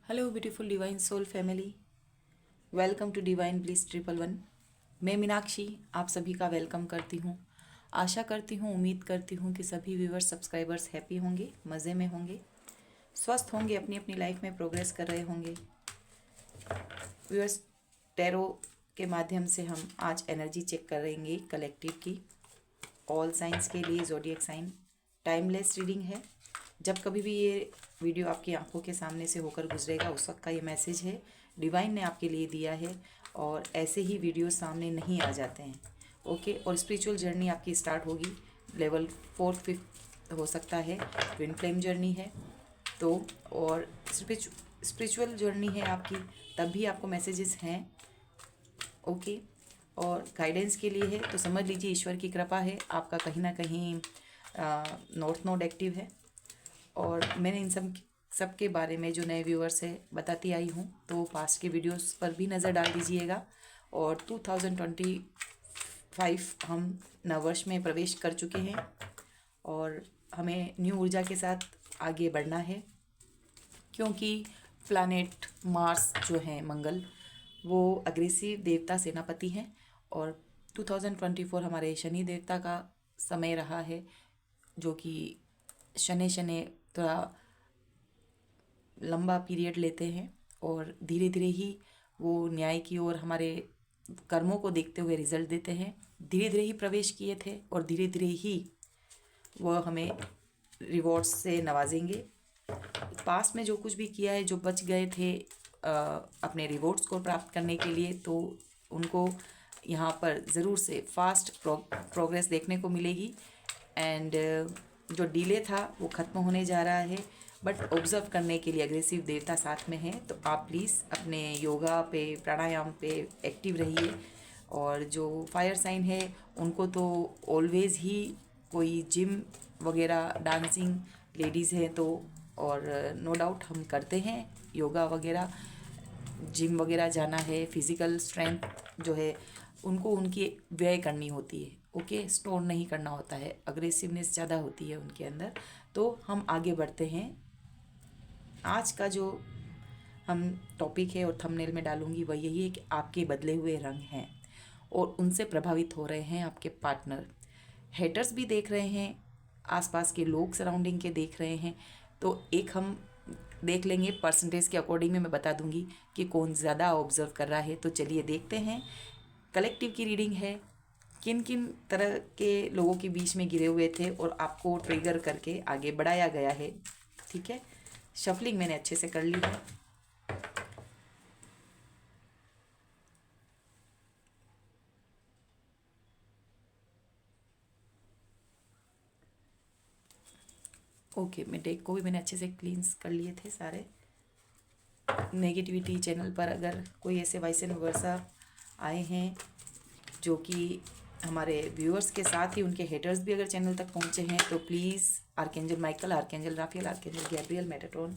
Hello beautiful divine soul family, welcome to divine bliss 111। मैं मीनाक्षी आप सभी का वेलकम करती हूँ। आशा करती हूँ, उम्मीद करती हूँ कि सभी व्यूवर्स सब्सक्राइबर्स हैप्पी होंगे, मज़े में होंगे, स्वस्थ होंगे, अपनी अपनी लाइफ में प्रोग्रेस कर रहे होंगे। व्यूवर्स, टैरो के माध्यम से हम आज एनर्जी चेक करेंगे कलेक्टिव की, ऑल साइंस के लिए ज़ोडिएक साइन। टाइमलेस रीडिंग है। जब कभी भी ये वीडियो आपकी आंखों के सामने से होकर गुजरेगा उस वक्त का ये मैसेज है, डिवाइन ने आपके लिए दिया है। और ऐसे ही वीडियो सामने नहीं आ जाते हैं। ओके। और स्पिरिचुअल जर्नी आपकी स्टार्ट होगी, लेवल 4th 5th हो सकता है, ट्विन फ्लेम जर्नी है तो। और स्पिरिचुअल जर्नी है आपकी, तब भी आपको मैसेजेस हैं। ओके। और गाइडेंस के लिए है तो समझ लीजिए ईश्वर की कृपा है, आपका कहीं ना कहीं नॉर्थ नोड एक्टिव है। और मैंने इन सब के बारे में जो नए व्यूअर्स है बताती आई हूँ, तो पास्ट के वीडियोस पर भी नज़र डाल दीजिएगा। और 2025 हम नववर्ष में प्रवेश कर चुके हैं और हमें न्यू ऊर्जा के साथ आगे बढ़ना है, क्योंकि प्लैनेट मार्स जो है मंगल, वो अग्रेसिव देवता सेनापति हैं। और 2024 हमारे शनि देवता का समय रहा है, जो कि शनि शनि थोड़ा लंबा पीरियड लेते हैं और धीरे धीरे ही वो न्याय की ओर हमारे कर्मों को देखते हुए रिजल्ट देते हैं। धीरे धीरे ही प्रवेश किए थे और धीरे धीरे ही वह हमें रिवॉर्ड्स से नवाजेंगे। पास्ट में जो कुछ भी किया है, जो बच गए थे अपने रिवॉर्ड्स को प्राप्त करने के लिए, तो उनको यहाँ पर ज़रूर से फास्ट प्रोग्रेस देखने को मिलेगी। एंड जो डिले था वो ख़त्म होने जा रहा है, बट ऑब्ज़र्व करने के लिए अग्रेसिव देवता साथ में है। तो आप प्लीज़ अपने योगा पे, प्राणायाम पे एक्टिव रहिए। और जो फायर साइन है उनको तो ऑलवेज़ ही कोई जिम वगैरह, डांसिंग लेडीज़ हैं तो, और नो डाउट हम करते हैं योगा वगैरह, जिम वगैरह जाना है, फिज़िकल स्ट्रेंथ जो है उनको उनकी व्यय करनी होती है। ओके, स्टोर नहीं करना होता है, अग्रेसिवनेस ज़्यादा होती है उनके अंदर। तो हम आगे बढ़ते हैं। आज का जो हम टॉपिक है और थंबनेल में डालूंगी वह यही है कि आपके बदले हुए रंग हैं और उनसे प्रभावित हो रहे हैं आपके पार्टनर। हेटर्स भी देख रहे हैं, आसपास के लोग सराउंडिंग के देख रहे हैं। तो एक हम देख लेंगे परसेंटेज के अकॉर्डिंग में मैं बता दूंगी कि कौन ज़्यादा ऑब्जर्व कर रहा है। तो चलिए देखते हैं। कलेक्टिव की रीडिंग है, किन किन तरह के लोगों के बीच में गिरे हुए थे और आपको ट्रिगर करके आगे बढ़ाया गया है। ठीक है, शफलिंग मैंने अच्छे से कर ली है। ओके, मैं डेक को भी मैंने अच्छे से क्लींस कर लिए थे सारे। नेगेटिविटी चैनल पर अगर कोई ऐसे वाइस एंड वर्सा आए हैं जो कि हमारे व्यूअर्स के साथ ही उनके हेटर्स भी अगर चैनल तक पहुंचे हैं, तो please archangel Michael, archangel Raphael, archangel Gabriel, Metatron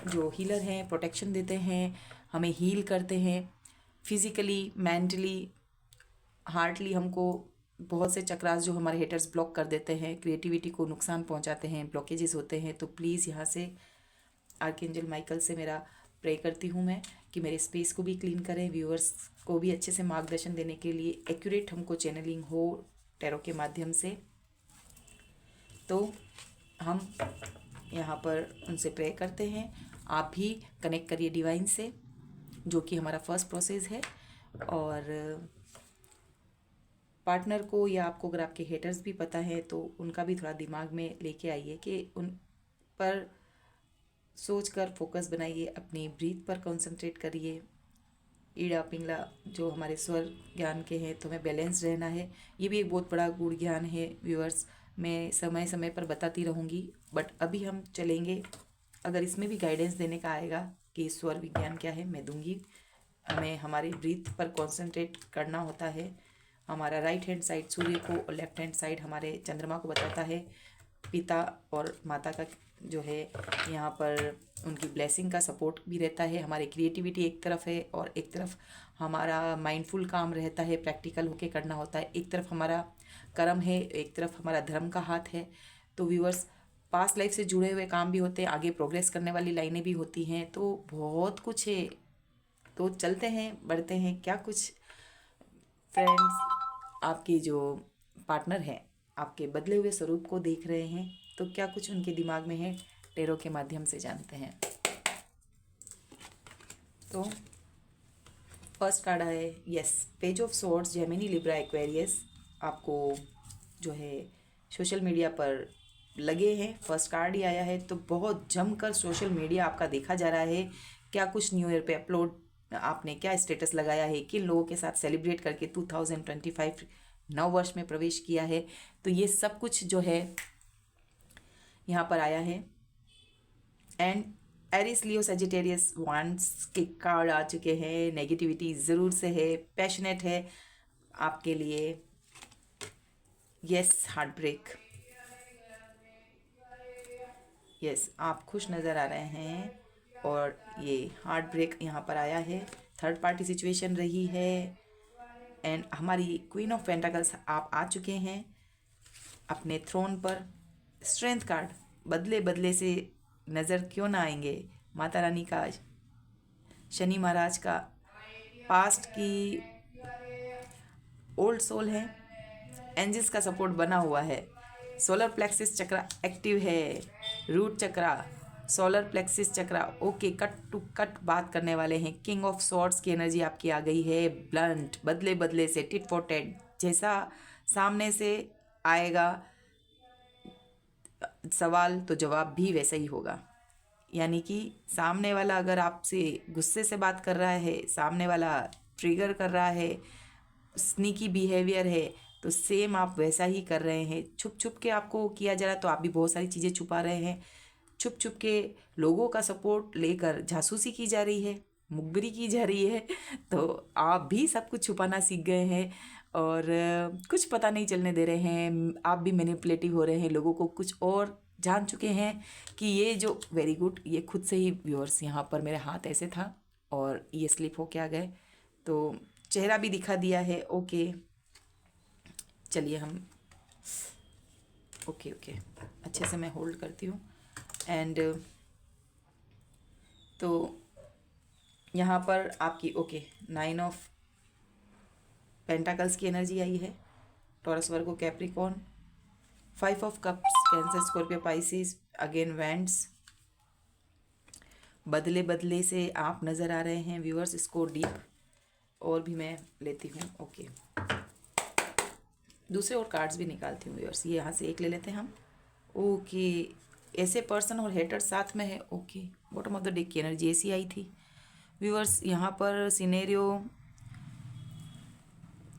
जो हीलर हैं, प्रोटेक्शन देते हैं, हमें हील करते हैं फिज़िकली, मेंटली, हार्टली। हमको बहुत से चक्रास जो हमारे हेटर्स ब्लॉक कर देते हैं, क्रिएटिविटी को नुकसान पहुंचाते हैं, ब्लॉकेजेस होते हैं। तो प्लीज़ यहाँ से आर्कएंजल माइकल से मेरा प्रे करती हूँ मैं कि मेरे स्पेस को भी क्लीन करें, व्यूअर्स को भी अच्छे से मार्गदर्शन देने के लिए एक्यूरेट हमको चैनलिंग हो टैरो के माध्यम से। तो हम यहाँ पर उनसे प्रे करते हैं। आप भी कनेक्ट करिए डिवाइन से, जो कि हमारा फर्स्ट प्रोसेस है। और पार्टनर को या आपको अगर आपके हेटर्स भी पता है तो उनका भी थोड़ा दिमाग में लेके आइए कि उन पर सोच कर फोकस बनाइए, अपनी ब्रीथ पर कंसंट्रेट करिए। ईड़ा पिंगला जो हमारे स्वर ज्ञान के हैं, तो हमें बैलेंस रहना है। ये भी एक बहुत बड़ा गूढ़ ज्ञान है व्यूअर्स, मैं समय समय पर बताती रहूँगी। बट अभी हम चलेंगे, अगर इसमें भी गाइडेंस देने का आएगा कि स्वर विज्ञान क्या है, मैं दूंगी। हमें हमारी ब्रीथ पर कंसंट्रेट करना होता है। हमारा राइट हैंड साइड सूर्य को और लेफ्ट हैंड साइड हमारे चंद्रमा को बताता है। पिता और माता का जो है यहाँ पर उनकी ब्लेसिंग का सपोर्ट भी रहता है। हमारी क्रिएटिविटी एक तरफ है और एक तरफ हमारा माइंडफुल काम रहता है, प्रैक्टिकल होके करना होता है। एक तरफ हमारा कर्म है, एक तरफ हमारा धर्म का हाथ है। तो व्यूअर्स, पास्ट लाइफ से जुड़े हुए काम भी होते हैं, आगे प्रोग्रेस करने वाली लाइनें भी होती हैं, तो बहुत कुछ है। तो चलते हैं, बढ़ते हैं। क्या कुछ फ्रेंड्स आपके जो पार्टनर हैं आपके बदले हुए स्वरूप को देख रहे हैं, तो क्या कुछ उनके दिमाग में है, टेरो के माध्यम से जानते हैं। तो फर्स्ट कार्ड है yes, page of swords, Gemini, Libra, Aquarius. आपको जो है सोशल मीडिया पर लगे हैं, फर्स्ट कार्ड ही आया है, तो बहुत जमकर सोशल मीडिया आपका देखा जा रहा है। क्या कुछ न्यू ईयर पे अपलोड आपने क्या स्टेटस लगाया है, किन लोगों के साथ सेलिब्रेट करके 2025 नव वर्ष में प्रवेश किया है, तो ये सब कुछ जो है यहाँ पर आया है। And Aries, Leo, Sagittarius wands के कार्ड आ चुके हैं। नेगेटिविटी ज़रूर से है, पैशनेट है आपके लिए। Yes, heart break. यस, आप खुश नज़र आ रहे हैं और ये हार्ट ब्रेक यहाँ पर आया है। थर्ड पार्टी सिचुएशन रही है। एंड हमारी क्वीन ऑफ पेंटाकल्स आप आ चुके हैं अपने थ्रोन पर। स्ट्रेंथ कार्ड, बदले बदले से नज़र क्यों ना आएंगे, माता रानी का, शनि महाराज का, पास्ट की ओल्ड सोल है, एंजल्स का सपोर्ट बना हुआ है, सोलर प्लेक्सिस चक्रा एक्टिव है, root chakra, solar plexus chakra okay, cut to cut बात करने वाले हैं। किंग ऑफ सॉर्ड्स की एनर्जी आपकी आ गई है। ब्लंट, बदले बदले से, टिट फॉर टेट, जैसा सामने से आएगा सवाल तो जवाब भी वैसा ही होगा। यानी कि सामने वाला अगर आपसे गुस्से से बात कर रहा है, सामने वाला ट्रिगर कर रहा है, स्नीकी बिहेवियर है, तो सेम आप वैसा ही कर रहे हैं। छुप छुप के आपको किया जा रहा है, तो आप भी बहुत सारी चीज़ें छुपा रहे हैं। छुप छुप के लोगों का सपोर्ट लेकर जासूसी की जा रही है, मुखबिरी की जा रही है, तो आप भी सब कुछ छुपाना सीख गए हैं और कुछ पता नहीं चलने दे रहे हैं। आप भी मैनिपुलेटिव हो रहे हैं, लोगों को कुछ और जान चुके हैं कि ये जो वेरी गुड, ये खुद से ही व्यूअर्स यहाँ पर मेरे हाथ ऐसे था और ये स्लिप होके आ गए, तो चेहरा भी दिखा दिया है। ओके, चलिए हम ओके ओके अच्छे से मैं होल्ड करती हूँ। एंड तो यहाँ पर आपकी ओके 9 ऑफ पेंटाकल्स की एनर्जी आई है। Taurus, Virgo, Capricorn, 5 of cups, cancer, Scorpio, Pisces, again vents. बदले बदले से आप नज़र आ रहे हैं व्यूअर्स, इसको डीप और भी मैं लेती हूँ। ओके, दूसरे और कार्ड्स भी निकालती हूँ व्यूअर्स। ये यहाँ से एक ले लेते हैं हम। ओके, ऐसे पर्सन और हेटर साथ में है। Okay, bottom of the deck की एनर्जी ऐसी आई थी व्यूअर्स। यहाँ पर सिनेरियो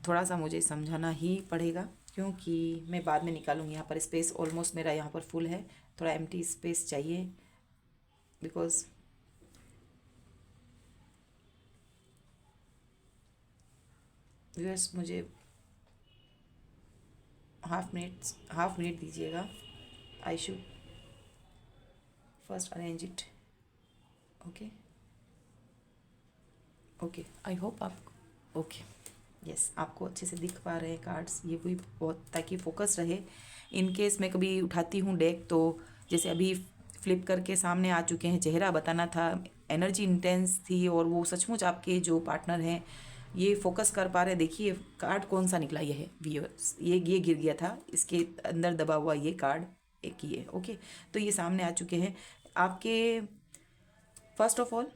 थोड़ा सा मुझे समझाना ही पड़ेगा क्योंकि मैं बाद में निकालूंगी। यहाँ पर स्पेस ऑलमोस्ट मेरा यहाँ पर फुल है, थोड़ा एम्प्टी स्पेस चाहिए बिकॉज व्यूअर्स मुझे हाफ मिनट दीजिएगा। I should first arrange it. Okay okay, I hope आप ओके यस आपको अच्छे से दिख पा रहे हैं कार्ड्स। ये भी बहुत, ताकि फोकस रहे। इन केस मैं कभी उठाती हूँ डेक तो जैसे अभी फ्लिप करके सामने आ चुके हैं, चेहरा बताना था, एनर्जी इंटेंस थी और वो सचमुच आपके जो पार्टनर हैं ये फोकस कर पा रहे। देखिए कार्ड कौन सा निकला, ये है व्यूअर्स, ये गिर गया था, इसके अंदर दबा हुआ ये कार्ड एक ही है। ओके, तो ये सामने आ चुके हैं आपके। First of all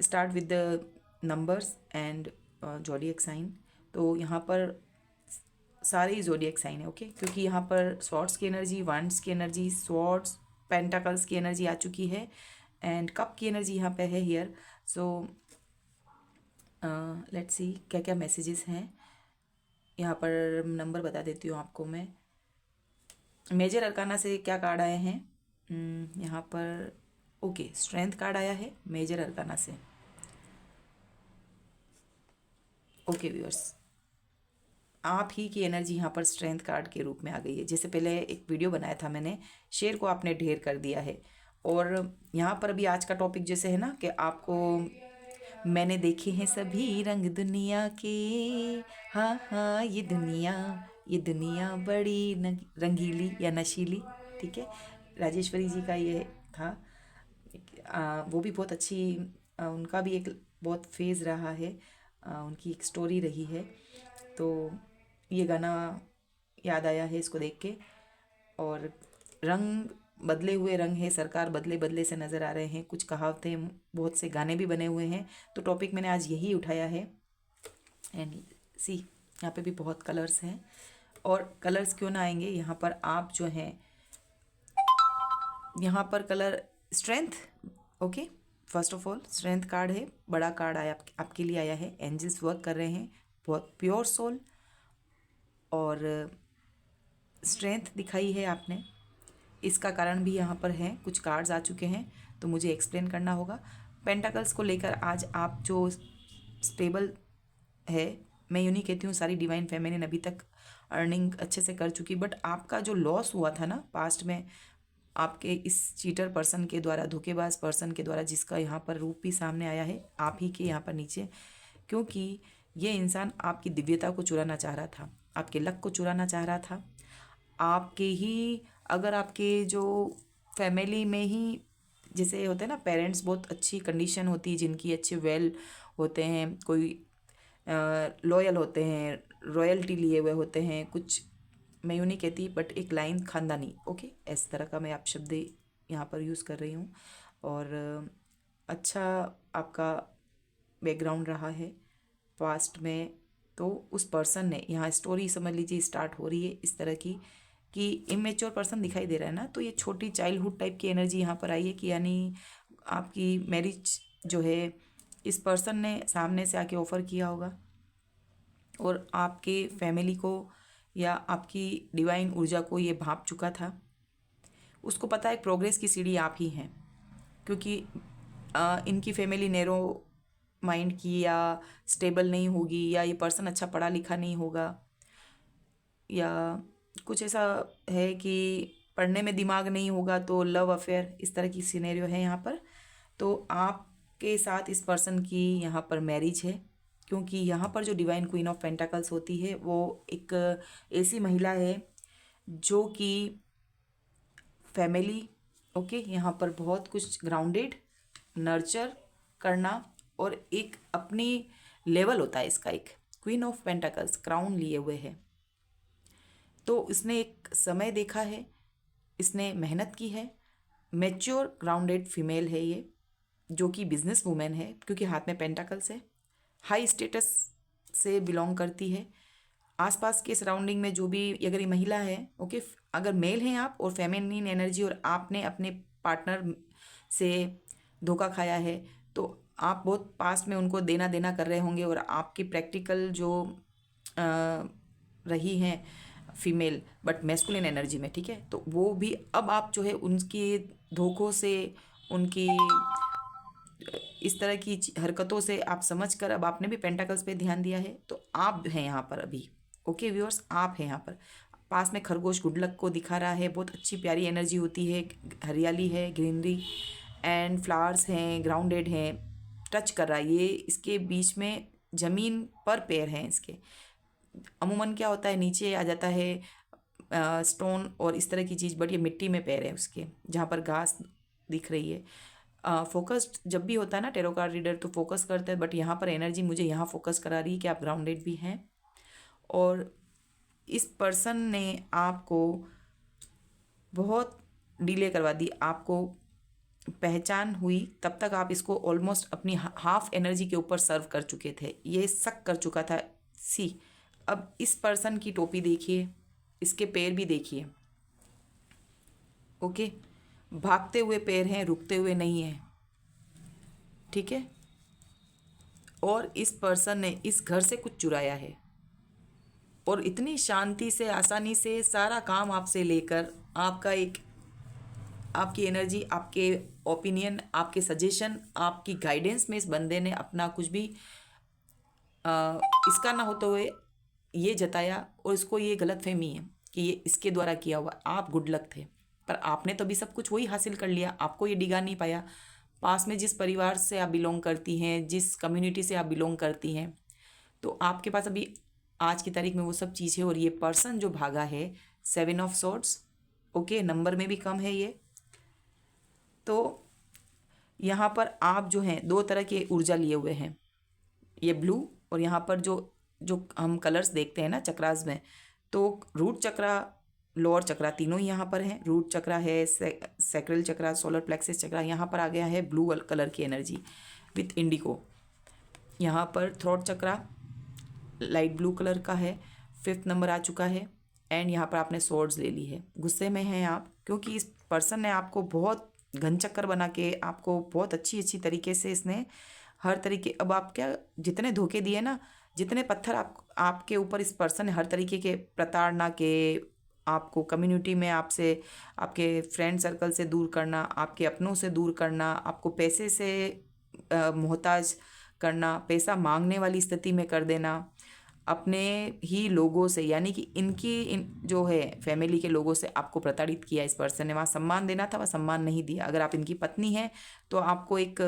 start with the numbers and zodiac sign. तो यहाँ पर सारे ही जोडिएक साइन है। ओके, क्योंकि यहाँ पर स्वॉर्ड्स की एनर्जी, वांड्स की एनर्जी, स्वॉर्ड्स, पेंटाकल्स की एनर्जी आ चुकी है एंड कप की एनर्जी यहाँ पे है हियर। सो लेट्स सी क्या क्या मैसेजेस हैं। यहाँ पर नंबर बता देती हूँ आपको मैं। मेजर अरकाना से क्या कार्ड आए हैं यहाँ पर। ओके, स्ट्रेंथ कार्ड आया है मेजर अरकाना से। ओके व्यूअर्स, आप ही की एनर्जी यहाँ पर स्ट्रेंथ कार्ड के रूप में आ गई है। जैसे पहले एक वीडियो बनाया था मैंने, शेर को आपने ढेर कर दिया है। और यहाँ पर अभी आज का टॉपिक जैसे है ना कि आपको मैंने देखे हैं सभी रंग दुनिया के, हाँ हाँ ये दुनिया बड़ी रंगीली या नशीली, ठीक है, राजेश्वरी जी का ये था। वो भी बहुत अच्छी, उनका भी एक बहुत फेज़ रहा है, उनकी एक स्टोरी रही है। तो ये गाना याद आया है इसको देख के। और रंग बदले हुए रंग है, सरकार बदले बदले से नज़र आ रहे हैं, कुछ कहावतें, बहुत से गाने भी बने हुए हैं। तो टॉपिक मैंने आज यही उठाया है। एंड सी, यहाँ पे भी बहुत कलर्स हैं। और कलर्स क्यों ना आएंगे यहाँ पर, आप जो हैं यहाँ पर colour strength. Okay, first of all strength card है, बड़ा कार्ड आया आपके लिए आया है। एंजल्स वर्क कर रहे हैं, बहुत प्योर सोल और स्ट्रेंथ दिखाई है आपने। इसका कारण भी यहाँ पर है, कुछ कार्ड्स आ चुके हैं तो मुझे एक्सप्लेन करना होगा। पेंटाकल्स को लेकर आज आप जो स्टेबल है, मैं यूँ नहीं कहती हूँ सारी डिवाइन फेमिनिन अभी तक अर्निंग अच्छे से कर चुकी, बट आपका जो लॉस हुआ था ना पास्ट में, आपके इस चीटर पर्सन के द्वारा, धोखेबाज पर्सन के द्वारा, जिसका यहाँ पर रूप भी सामने आया है आप ही के यहाँ पर नीचे, क्योंकि ये इंसान आपकी दिव्यता को चुराना चाह रहा था, आपके लक को चुराना चाह रहा था। आपके ही, अगर आपके जो फैमिली में ही जैसे होते हैं ना पेरेंट्स, बहुत अच्छी कंडीशन होती है जिनकी, अच्छे वेल होते हैं, कोई लॉयल होते हैं, रॉयल्टी लिए हुए होते हैं, कुछ मैं यूँ नहीं कहती बट एक लाइन खानदानी, ओके, इस तरह का मैं आप शब्द यहाँ पर यूज़ कर रही हूँ। और अच्छा आपका बैकग्राउंड रहा है पास्ट में। तो उस पर्सन ने, यहाँ स्टोरी समझ लीजिए स्टार्ट हो रही है इस तरह की कि इमेच्योर पर्सन दिखाई दे रहा है ना, तो ये छोटी चाइल्डहुड टाइप की एनर्जी यहाँ पर आई है कि यानी आपकी मैरिज जो है इस पर्सन ने सामने से आके ऑफ़र किया होगा और आपके फैमिली को या आपकी डिवाइन ऊर्जा को ये भांप चुका था। उसको पता है प्रोग्रेस की सीढ़ी आप ही हैं, क्योंकि इनकी फैमिली नैरो माइंड की या स्टेबल नहीं होगी, या ये पर्सन अच्छा पढ़ा लिखा नहीं होगा, या कुछ ऐसा है कि पढ़ने में दिमाग नहीं होगा, तो लव अफेयर इस तरह की सिनेरियो है यहाँ पर। तो आपके साथ इस पर्सन की यहाँ पर मैरिज है, क्योंकि यहाँ पर जो डिवाइन क्वीन ऑफ पेंटाकल्स होती है वो एक ऐसी महिला है जो कि फैमिली, ओके, यहाँ पर बहुत कुछ ग्राउंडेड, नर्चर करना, और एक अपनी लेवल होता है इसका, एक क्वीन ऑफ पेंटाकल्स क्राउन लिए हुए है। तो इसने एक समय देखा है, इसने मेहनत की है, मैच्योर ग्राउंडेड फीमेल है ये, जो कि बिजनेस वूमेन है, क्योंकि हाथ में पेंटाकल्स है, हाई स्टेटस से बिलोंग करती है। आसपास के सराउंडिंग में जो भी, अगर ये महिला है, ओके, अगर मेल हैं आप और फेमिनिन एनर्जी, और आपने अपने पार्टनर से धोखा खाया है, तो आप बहुत पास्ट में उनको देना देना कर रहे होंगे, और आपकी प्रैक्टिकल जो रही हैं फीमेल बट मैस्कुलिन एनर्जी में, ठीक है, तो वो भी अब आप जो है उनकी धोखों से, उनकी इस तरह की हरकतों से आप समझ कर अब आपने भी पेंटाकल्स पे ध्यान दिया है, तो आप हैं यहाँ पर अभी, ओके व्यूअर्स, आप हैं यहाँ पर। पास में खरगोश गुड लक को दिखा रहा है, बहुत अच्छी प्यारी एनर्जी होती है, हरियाली है, ग्रीनरी एंड फ्लावर्स हैं, ग्राउंडेड हैं, टच कर रहा है ये, इसके बीच में ज़मीन पर पैर हैं इसके। अमूमन क्या होता है, नीचे आ जाता है स्टोन और इस तरह की चीज़, बट ये मिट्टी में पैर है उसके, जहाँ पर घास दिख रही है। फोकस्ड जब भी होता है ना टेरो कार्ड रीडर, तो फोकस करते हैं, बट यहाँ पर एनर्जी मुझे यहाँ फोकस करा रही है कि आप ग्राउंडेड भी हैं। और इस पर्सन ने आपको बहुत डिले करवा दी, आपको पहचान हुई तब तक आप इसको ऑलमोस्ट अपनी हाफ एनर्जी के ऊपर सर्व कर चुके थे, ये शक कर चुका था। सी, अब इस पर्सन की टोपी देखिए, इसके पैर भी देखिए, ओके, भागते हुए पैर हैं, रुकते हुए नहीं है, ठीक है। और इस पर्सन ने इस घर से कुछ चुराया है, और इतनी शांति से, आसानी से सारा काम आपसे लेकर, आपका एक, आपकी एनर्जी, आपके ओपिनियन, आपके सजेशन, आपकी गाइडेंस में इस बंदे ने अपना कुछ भी इसका ना होते हुए ये जताया, और इसको ये गलतफहमी है कि ये इसके द्वारा किया हुआ। आप गुड लक थे, पर आपने तो अभी सब कुछ वही हासिल कर लिया, आपको ये डिगा नहीं पाया। पास में जिस परिवार से आप बिलोंग करती हैं, जिस कम्युनिटी से आप बिलोंग करती हैं, तो आपके पास अभी आज की तारीख में वो सब चीज़ है। और ये पर्सन जो भागा है, 7 ऑफ सॉर्ड्स, ओके, नंबर में भी कम है ये, तो यहाँ पर आप जो हैं दो तरह की ऊर्जा लिए हुए हैं, ये ब्लू और यहाँ पर जो जो हम कलर्स देखते हैं ना चक्रास में, तो रूट चक्रा, लोअर चक्रा तीनों ही यहाँ पर हैं। रूट चक्रा है, सैक्रल चक्रा, सोलर प्लेक्सस चक्रा, यहाँ पर आ गया है ब्लू कलर की एनर्जी विथ इंडिको। यहाँ पर थ्रोट चक्रा लाइट ब्लू कलर का है, 5th नंबर आ चुका है। एंड यहाँ पर आपने सोर्ड्स ले ली है। गुस्से में हैं आप क्योंकि इस पर्सन ने आपको बहुत घन चक्कर बना के आपको बहुत अच्छी अच्छी तरीके से इसने हर तरीके, अब आप क्या जितने धोखे दिए ना, जितने पत्थर आपके ऊपर इस पर्सन ने हर तरीके के प्रताड़ना के, आपको कम्युनिटी में आपसे, आपके फ्रेंड सर्कल से दूर करना, आपके अपनों से दूर करना, आपको पैसे से मोहताज करना, पैसा मांगने वाली स्थिति में कर देना, अपने ही लोगों से यानी कि इन जो है फैमिली के लोगों से आपको प्रताड़ित किया इस पर्सन ने। वहाँ सम्मान देना था, वह सम्मान नहीं दिया। अगर आप इनकी पत्नी हैं तो आपको एक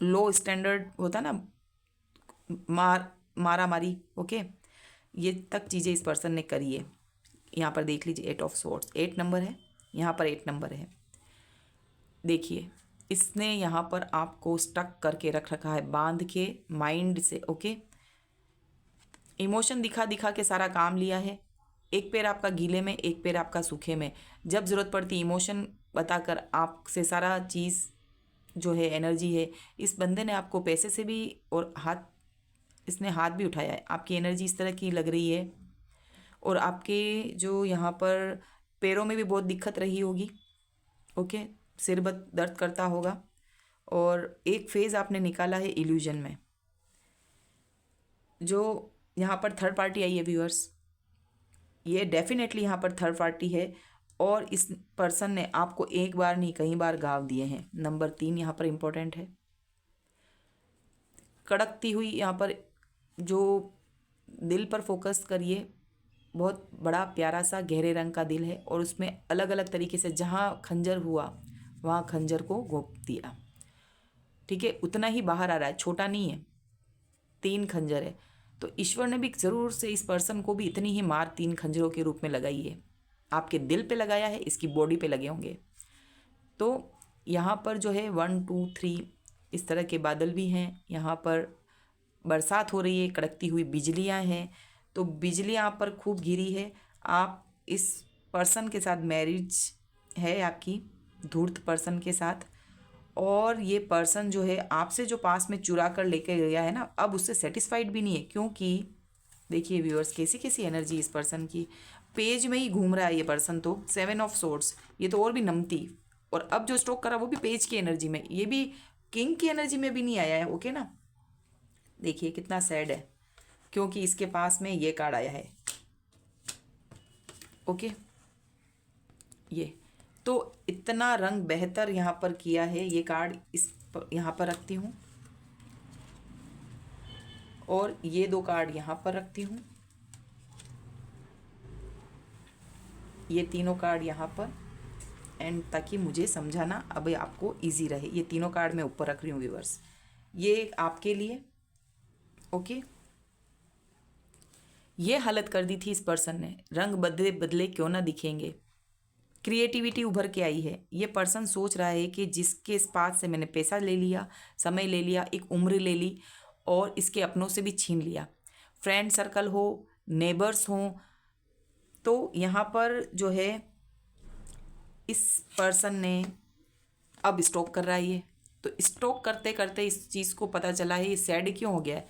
लो स्टैंडर्ड होता ना, मारा मारी, ओके, ये तक चीज़ें इस पर्सन ने करी है। यहाँ पर देख लीजिए 8 ऑफ सोर्ड्स, 8 नंबर है, यहाँ पर 8 नंबर है। देखिए इसने यहाँ पर आपको स्टक करके रख रखा है, बांध के माइंड से, ओके। इमोशन दिखा दिखा के सारा काम लिया है। एक पैर आपका गीले में, एक पैर आपका सूखे में। जब ज़रूरत पड़ती इमोशन बताकर आपसे सारा चीज़ जो है एनर्जी है। इस बंदे ने आपको पैसे से भी और इसने हाथ भी उठाया है। आपकी एनर्जी इस तरह की लग रही है और आपके जो यहाँ पर पैरों में भी बहुत दिक्कत रही होगी, ओके, सिर दर्द करता होगा। और एक फेज़ आपने निकाला है इल्यूजन में। जो यहाँ पर थर्ड पार्टी आई है व्यूअर्स, ये डेफिनेटली यहाँ पर थर्ड पार्टी है और इस पर्सन ने आपको एक बार नहीं कई बार घाव दिए हैं। नंबर 3 यहाँ पर इम्पोर्टेंट है। कड़कती हुई यहाँ पर जो दिल पर फोकस करिए, बहुत बड़ा प्यारा सा गहरे रंग का दिल है और उसमें अलग अलग तरीके से जहाँ खंजर हुआ वहाँ खंजर को घोंप दिया, ठीक है, उतना ही बाहर आ रहा है, छोटा नहीं है। 3 खंजर है तो ईश्वर ने भी ज़रूर से इस पर्सन को भी इतनी ही मार 3 खंजरों के रूप में लगाई है। आपके दिल पे लगाया है, इसकी बॉडी पे लगे होंगे। तो यहाँ पर जो है 1 2 3 इस तरह के बादल भी हैं। यहाँ पर बरसात हो रही है, कड़कती हुई बिजलियाँ हैं। तो बिजलियाँ आप पर खूब गिरी है। आप इस पर्सन के साथ मैरिज है आपकी, धूर्त पर्सन के साथ। और ये पर्सन जो है आपसे जो पास में चुरा कर लेके गया है ना, अब उससे सेटिस्फाइड भी नहीं है। क्योंकि देखिए व्यूअर्स कैसी कैसी एनर्जी इस पर्सन की, पेज में ही घूम रहा है ये पर्सन। तो 7 ऑफ सोर्ड्स, ये तो और भी नमती। और अब जो स्ट्रोक करा वो भी पेज की एनर्जी में, ये भी किंग की एनर्जी में भी नहीं आया है, ओके ना। देखिए कितना सैड है क्योंकि इसके पास में ये कार्ड आया है, ओके। ये तो इतना रंग बेहतर यहाँ पर किया है। ये कार्ड यहाँ पर रखती हूँ और ये 2 कार्ड यहाँ पर रखती हूँ, ये तीनों कार्ड यहाँ पर, एंड ताकि मुझे समझाना अब आपको इजी रहे। ये तीनों कार्ड मैं ऊपर रख रही हूँ व्यूअर्स, ये आपके लिए, ओके। ये हालत कर दी थी इस पर्सन ने, रंग बदले बदले क्यों ना दिखेंगे। क्रिएटिविटी उभर के आई है। ये पर्सन सोच रहा है कि जिसके पास से मैंने पैसा ले लिया, समय ले लिया, एक उम्र ले ली और इसके अपनों से भी छीन लिया, फ्रेंड सर्कल हो, नेबर्स हों, तो यहाँ पर जो है इस पर्सन ने अब स्टॉक कर रहा है ये। तो स्टॉक करते करते इस चीज़ को पता चला है ये सैड क्यों हो गया है।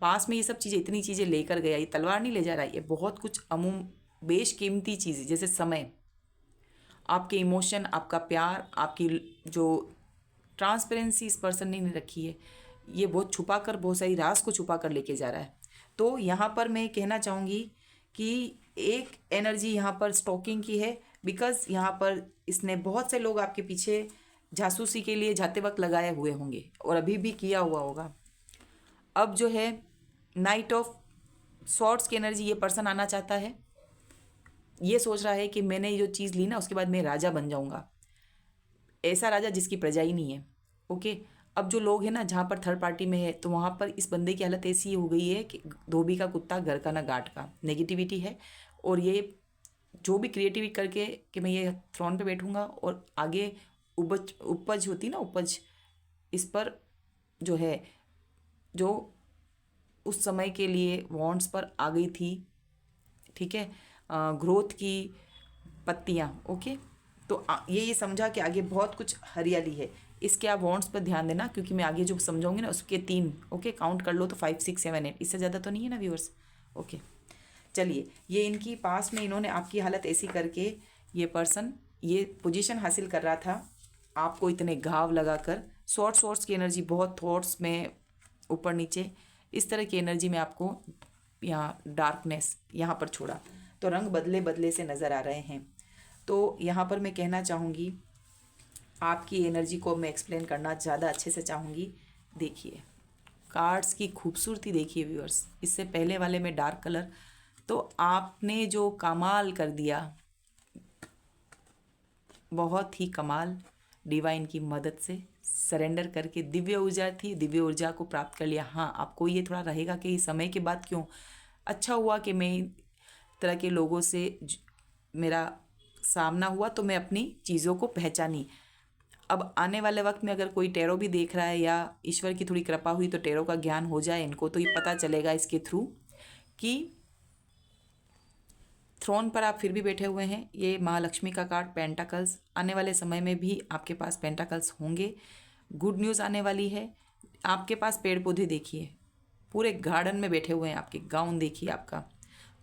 पास में ये सब चीज़ें, इतनी चीज़ें लेकर गया, ये तलवार नहीं ले जा रहा है, ये बहुत कुछ अमूम बेशकीमती चीज़ें, जैसे समय, आपके इमोशन, आपका प्यार, आपकी जो ट्रांसपेरेंसी इस पर्सन ने नहीं रखी है। ये बहुत छुपा कर, बहुत सारी राज को छुपा कर लेके जा रहा है। तो यहाँ पर मैं कहना चाहूँगी कि एक एनर्जी यहाँ पर स्टॉकिंग की है, बिकॉज यहाँ पर इसने बहुत से लोग आपके पीछे जासूसी के लिए जाते वक्त लगाए हुए होंगे और अभी भी किया हुआ होगा। अब जो है नाइट ऑफ सॉर्ड्स की एनर्जी, ये पर्सन आना चाहता है, ये सोच रहा है कि मैंने जो चीज़ ली ना उसके बाद मैं राजा बन जाऊंगा, ऐसा राजा जिसकी प्रजा ही नहीं है, ओके। अब जो लोग हैं ना, जहाँ पर थर्ड पार्टी में है, तो वहाँ पर इस बंदे की हालत ऐसी हो गई है कि धोबी का कुत्ता घर का ना गाट का, नेगेटिविटी है। और ये जो भी क्रिएटिविटी करके कि मैं ये थ्रोन पे बैठूंगा और आगे उपज होती ना, उपज, इस पर जो है, जो उस समय के लिए वॉन्ट्स पर आ गई थी, ठीक है, ग्रोथ की पत्तियाँ। ओके, तो ये समझा कि आगे बहुत कुछ हरियाली है। इसके आप वॉन्ट्स पर ध्यान देना, क्योंकि मैं आगे जो समझाऊंगी ना उसके 3, ओके, काउंट कर लो तो 5 6 7 8, इससे ज़्यादा तो नहीं है ना व्यूअर्स। ओके, चलिए, ये इनकी पास में इन्होंने आपकी हालत ऐसी करके, ये पर्सन ये पोजीशन हासिल कर रहा था, आपको इतने घाव लगाकर, शॉर्ट्स की एनर्जी, बहुत थॉट्स में ऊपर नीचे इस तरह की एनर्जी में आपको यहाँ डार्कनेस यहाँ पर छोड़ा, तो रंग बदले बदले से नज़र आ रहे हैं। तो यहाँ पर मैं कहना चाहूँगी, आपकी एनर्जी को मैं एक्सप्लेन करना ज़्यादा अच्छे से चाहूँगी। देखिए कार्ड्स की खूबसूरती देखिए व्यूअर्स, इससे पहले वाले में डार्क कलर, तो आपने जो कमाल कर दिया, बहुत ही कमाल, डिवाइन की मदद से सरेंडर करके दिव्य ऊर्जा थी, दिव्य ऊर्जा को प्राप्त कर लिया। हाँ, आपको ये थोड़ा रहेगा कि इस समय के बाद क्यों, अच्छा हुआ कि मैं इन तरह के लोगों से मेरा सामना हुआ, तो मैं अपनी चीज़ों को पहचानी। अब आने वाले वक्त में अगर कोई टैरो भी देख रहा है, या ईश्वर की थोड़ी कृपा हुई तो टैरो का ज्ञान हो जाए इनको, तो ये पता चलेगा इसके थ्रू कि थ्रोन पर आप फिर भी बैठे हुए हैं। ये महालक्ष्मी का कार्ड, पेंटाकल्स, आने वाले समय में भी आपके पास पेंटाकल्स होंगे। गुड न्यूज़ आने वाली है। आपके पास पेड़ पौधे देखिए, पूरे गार्डन में बैठे हुए हैं, आपके गाउन देखिए आपका,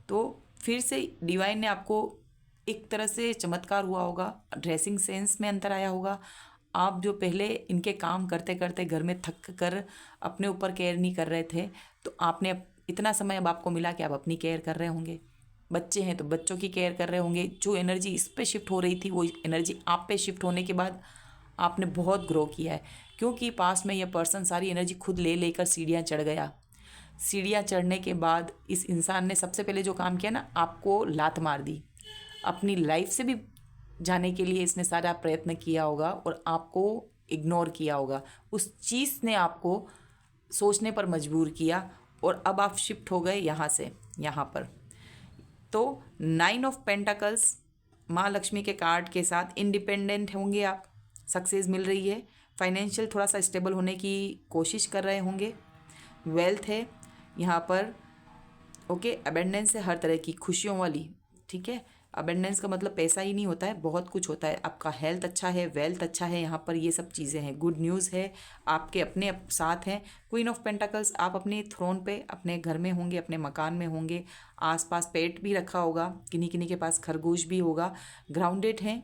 तो फिर से डिवाइन ने आपको एक तरह से चमत्कार हुआ होगा, ड्रेसिंग सेंस में अंतर आया होगा। आप जो पहले इनके काम करते करते घर में थक कर अपने ऊपर केयर नहीं कर रहे थे, तो आपने इतना समय अब आपको मिला कि आप अपनी केयर कर रहे होंगे। बच्चे हैं तो बच्चों की केयर कर रहे होंगे। जो एनर्जी इस पे शिफ्ट हो रही थी, वो एनर्जी आप पे शिफ्ट होने के बाद आपने बहुत ग्रो किया है, क्योंकि पास में यह पर्सन सारी एनर्जी खुद ले लेकर सीढ़ियाँ चढ़ गया। सीढ़ियाँ चढ़ने के बाद इस इंसान ने सबसे पहले जो काम किया ना, आपको लात मार दी। अपनी लाइफ से भी जाने के लिए इसने सारा प्रयत्न किया होगा और आपको इग्नोर किया होगा। उस चीज़ ने आपको सोचने पर मजबूर किया, और अब आप शिफ्ट हो गए यहाँ से यहाँ पर। तो 9 ऑफ पेंटाकल्स माँ लक्ष्मी के कार्ड के साथ इंडिपेंडेंट होंगे आप, सक्सेस मिल रही है, फाइनेंशियल थोड़ा सा स्टेबल होने की कोशिश कर रहे होंगे, वेल्थ है यहाँ पर, ओके, अबेंडेंस है हर तरह की खुशियों वाली, ठीक है। अबेंडेंस का मतलब पैसा ही नहीं होता है, बहुत कुछ होता है। आपका हेल्थ अच्छा है, वेल्थ अच्छा है, यहाँ पर ये सब चीज़ें हैं। गुड न्यूज़ है, आपके अपने साथ हैं। क्वीन ऑफ पेंटाकल्स, आप अपने थ्रोन पे अपने घर में होंगे, अपने मकान में होंगे, आसपास पेट भी रखा होगा, किन्हीं किन्हीं के पास खरगोश भी होगा। ग्राउंडेड हैं,